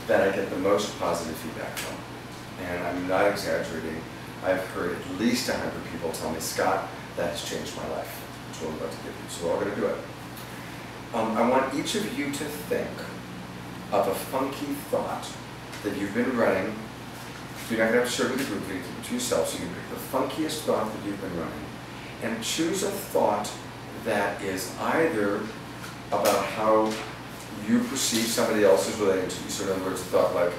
that I get the most positive feedback from. And I'm not exaggerating. I've heard at least 100 people tell me, Scott, that has changed my life. That's what I'm about to give you. So we're all going to do it. I want each of you to think of a funky thought that you've been running. You're not going to have to share with the group, you can keep it to yourself, so you can pick the funkiest thought that you've been running. And choose a thought that is either about how you perceive somebody else is related to you. So in other words, a thought like,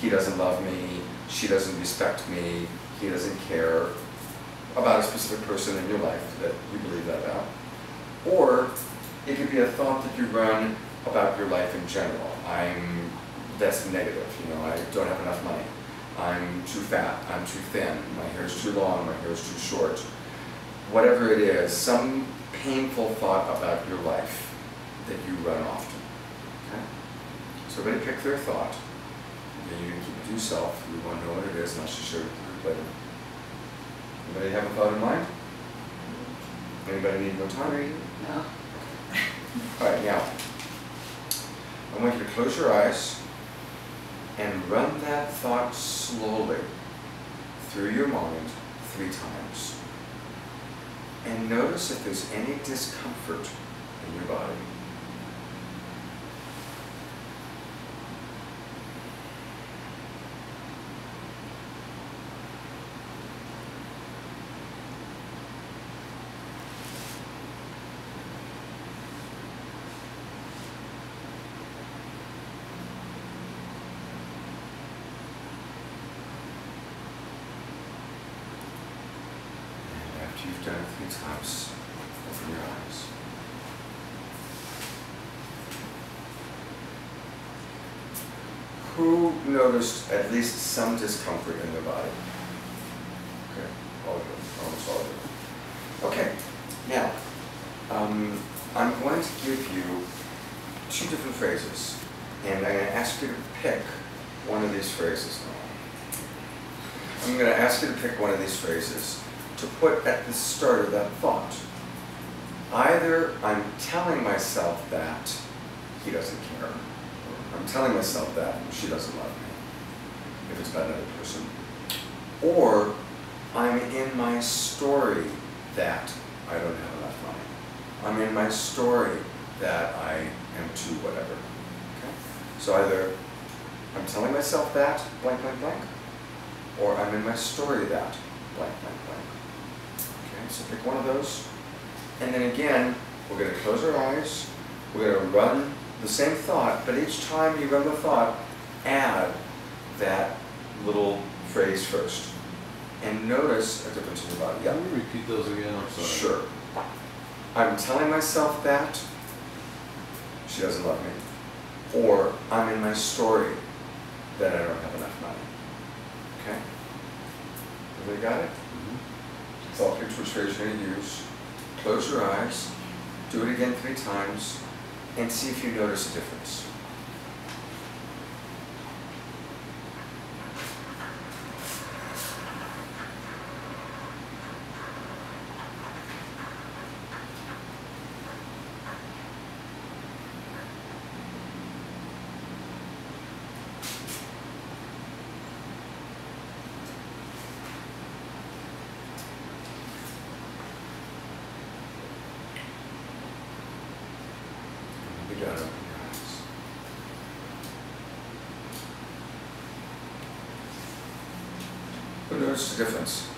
he doesn't love me, she doesn't respect me, he doesn't care about a specific person in your life that you believe that about. Or it could be a thought that you run about your life in general. That's negative, you know, I don't have enough money. I'm too fat, I'm too thin, my hair's too long, my hair's too short. Whatever it is, some painful thought about your life that you run often. Okay? So everybody pick their thought. And you can keep it to yourself. You won't know what it is unless you share it with the group later. Anybody have a thought in mind? Anybody need more time? No. All right, now, I want you to close your eyes and run that thought slowly through your mind 3 times. And notice if there's any discomfort in your body. You've done it 3 times. Open your eyes. Who noticed at least some discomfort in their body? Okay, all of you, almost all of you. Okay, now, I'm going to give you 2 different phrases, and I'm going to ask you to pick one of these phrases now. I'm going to ask you to pick one of these phrases to put at the start of that thought. Either I'm telling myself that he doesn't care, or I'm telling myself that she doesn't love me, if it's about another person, or I'm in my story that I don't have enough money. I'm in my story that I am too whatever. Okay? So either I'm telling myself that, blank, blank, blank, or I'm in my story that, blank, blank, blank. So pick one of those, and then again, we're going to close our eyes, we're going to run the same thought, but each time you run the thought, add that little phrase first. And notice a difference in your body. Yeah. Can you repeat those again? I'm sorry. Sure. I'm telling myself that she doesn't love me, or I'm in my story that I don't have enough money. Okay? Everybody got it? Thought pick which phrase you're going to use. Close your eyes, do it again 3 times, and see if you notice a difference. Open your eyes. Who noticed a difference?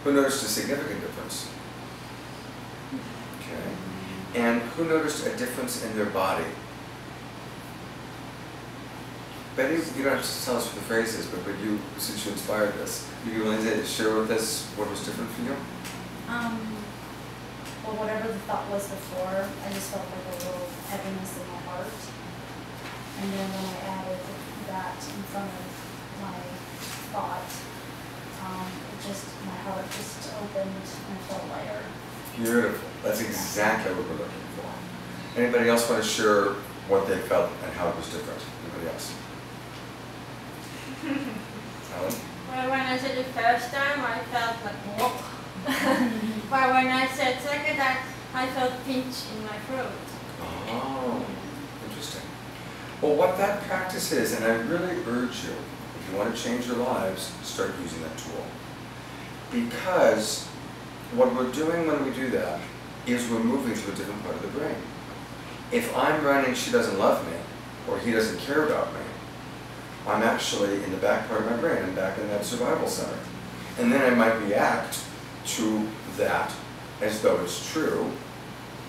Who noticed a significant difference? Okay. And who noticed a difference in their body? Betty, you don't have to tell us what the phrase is, but you, since you inspired this, would you be willing to share with us what was different for you? Well, whatever the thought was before, I just felt like a little heaviness in my heart. And then when I added that in front of my thought, my heart just opened and felt lighter. Beautiful. That's exactly what we're looking for. Anybody else want to share what they felt and how it was different? Anybody else? Ellen? Well, when I said the first time, I felt like whoop. But when I said second time, I felt pinch in my throat. Oh, interesting. Well, what that practice is, and I really urge you, if you want to change your lives, start using that tool. Because what we're doing when we do that is we're moving to a different part of the brain. If I'm running, she doesn't love me, or he doesn't care about me, I'm actually in the back part of my brain, I'm back in that survival center. And then I might react to that as though it's true,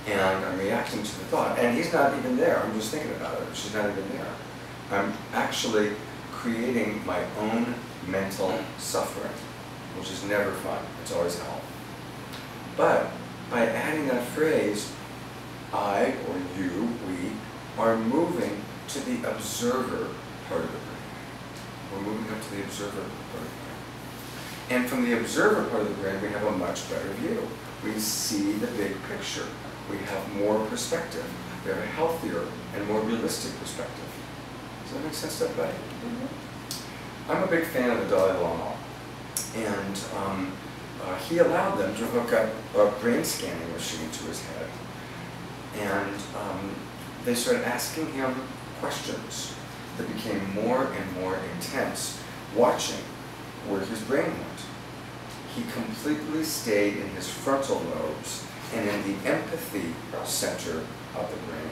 and I'm reacting to the thought. And he's not even there, I'm just thinking about it, she's not even there. I'm actually creating my own mental suffering, which is never fun, it's always hell. But by adding that phrase, I or you, we, are moving to the observer part of the brain. We're moving up to the observer part of the brain. And from the observer part of the brain, we have a much better view. We see the big picture. We have more perspective. We have a healthier and more realistic perspective. Does that make sense to everybody? Mm-hmm. I'm a big fan of the Dalai Lama. And he allowed them to hook up a brain scanning machine to his head. And they started asking him questions that became more and more intense, watching where his brain went. He completely stayed in his frontal lobes and in the empathy center of the brain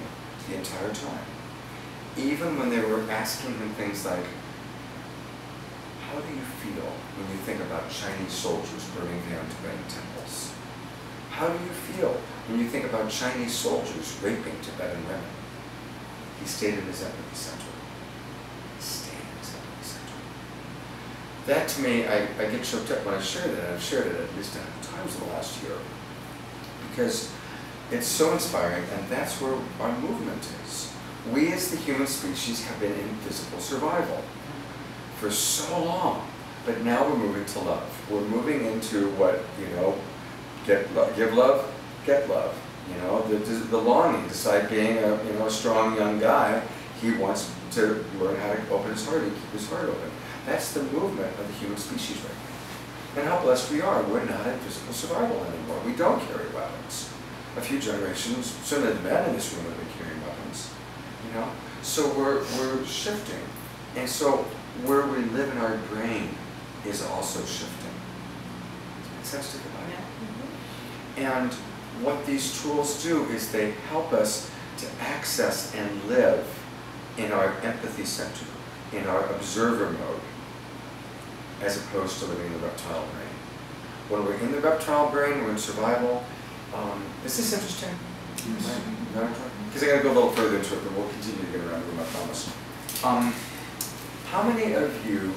the entire time. Even when they were asking him things like, how do you feel when you think about Chinese soldiers burning down Tibetan temples? How do you feel when you think about Chinese soldiers raping Tibetan women? He stayed in his empathy center. He stayed in his empathy center. That to me, I get choked up when I share that. I've shared it at least 10 times in the last year. Because it's so inspiring, and that's where our movement is. We as the human species have been in physical survival for so long, but now we're moving to love. We're moving into what, give love, get love. The longing, decide being a strong young guy, he wants to learn how to open his heart and keep his heart open. That's the movement of the human species right now. And how blessed we are. We're not in physical survival anymore. We don't carry weapons. A few generations, certainly the men in this room have been carrying weapons. So we're shifting. And so where we live in our brain is also shifting. Does it make sense to everybody? Yeah. And what these tools do is they help us to access and live in our empathy center, in our observer mode, as opposed to living in the reptile brain. When we're in the reptile brain, we're in survival. Is this interesting? Because I got to go a little further into it, but we'll continue to get around to it, I promise. How many of you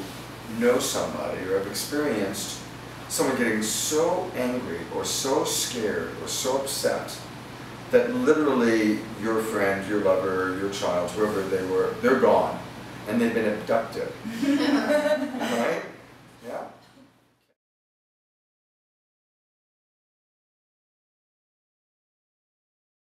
know somebody or have experienced someone getting so angry or so scared or so upset that literally your friend, your lover, your child, whoever they were, they're gone and they've been abducted, right?